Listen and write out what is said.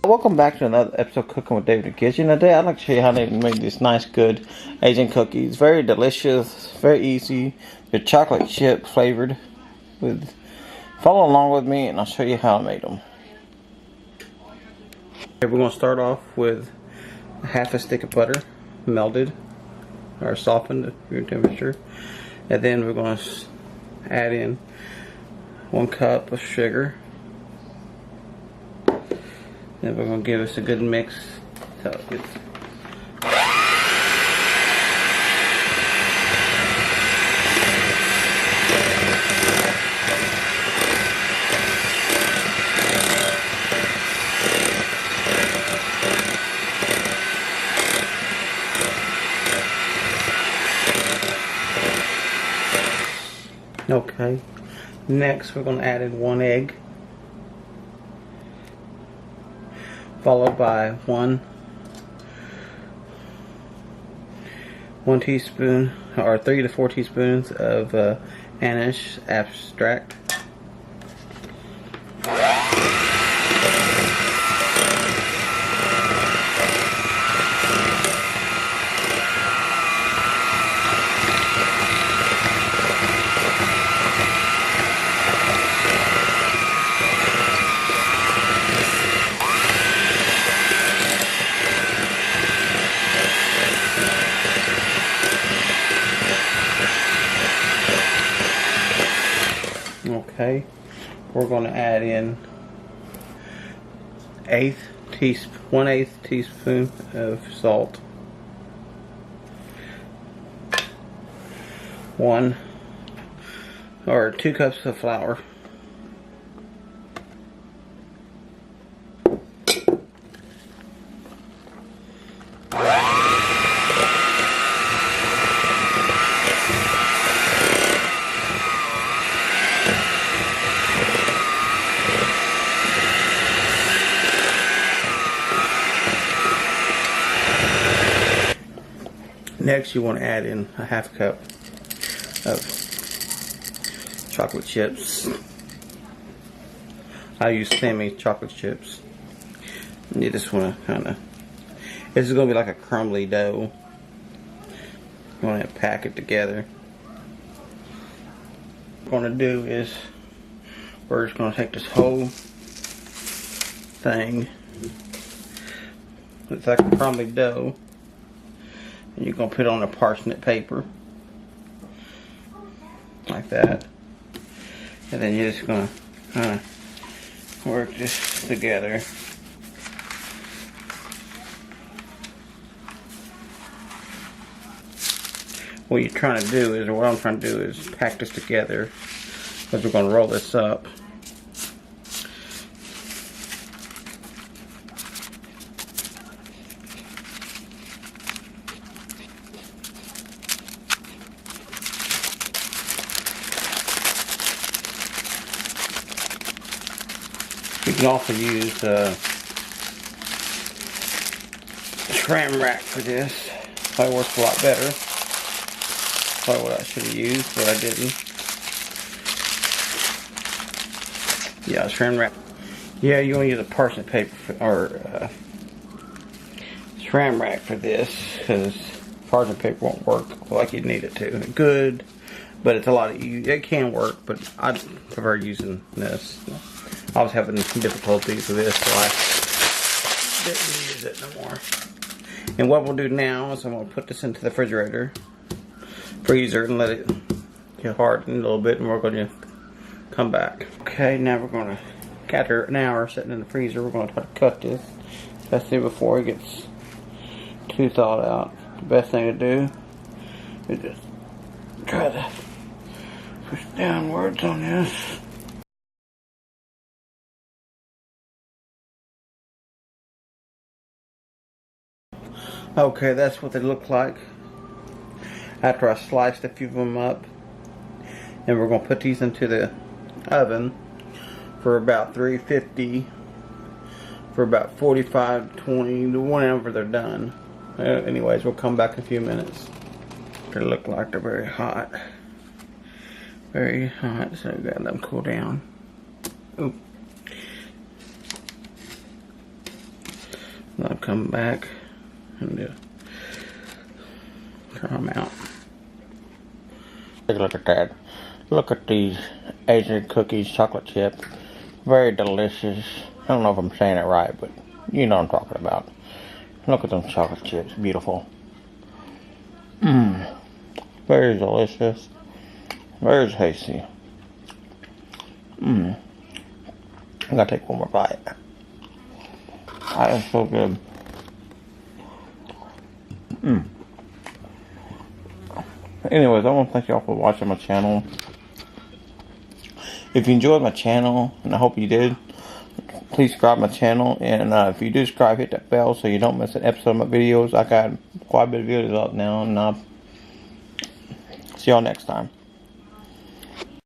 Welcome back to another episode of Cooking with David the Kitchen. Today I'd like to show you how they make these nice, good Asian cookies. Very delicious, very easy. They're chocolate chip flavored. Follow along with me and I'll show you how I made them. Okay, we're going to start off with half a stick of butter, melted or softened at room temperature. And then we're going to add in 1 cup of sugar. Then we're going to give us a good mix so it gets okay. Next we're going to add in 1 egg, followed by one teaspoon or 3 to 4 teaspoons of anise extract. Okay, we're going to add in 1/8 teaspoon of salt, 2 cups of flour, Next, you want to add in a 1/2 cup of chocolate chips. I use semi chocolate chips. And you just want to this is going to be like a crumbly dough. You want to pack it together. What we're going to do is we're just going to take this whole thing. It's like a crumbly dough. And you're going to put it on a parsnip paper like that, and then you're just going to kind of work this together. What you're trying to do is, or what I'm trying to do is pack this together, because we're going to roll this up. You can also use Saran wrap for this. Probably works a lot better. Probably what I should have used, but I didn't. Yeah, Saran wrap. Yeah, you want to use a parsnip paper or Saran wrap for this, because parsnip paper won't work like you need it to. Good, but it's a lot of it can work, but I prefer using this. I was having some difficulties with this, so I didn't use it no more. And what we'll do now is I'm going to put this into the freezer, and let it get harden a little bit, and we're going to come back. Okay, now we're going to, after an hour sitting in the freezer, we're going to try to cut this, especially before it gets too thawed out. The best thing to do is just try to push downwards on this. Okay, that's what they look like after I sliced a few of them up. And we're going to put these into the oven for about 350 for about 45 to 20 to whenever they're done. Anyways, we'll come back in a few minutes. They look like they're very hot. Very hot, so we gotta let them cool down. Ooh. I'll come back and try them out. Take a look at that. Look at these Anise Cookies Chocolate Chip. Very delicious. I don't know if I'm saying it right, but you know what I'm talking about. Look at them chocolate chips. Beautiful. Mmm. Very delicious. Very tasty. Mmm. I gotta take one more bite. That is so good. Mmm. Anyways, I want to thank y'all for watching my channel. If you enjoyed my channel, and I hope you did, please subscribe to my channel. And if you do subscribe, hit that bell so you don't miss an episode of my videos. I got quite a bit of videos up now, and see y'all next time.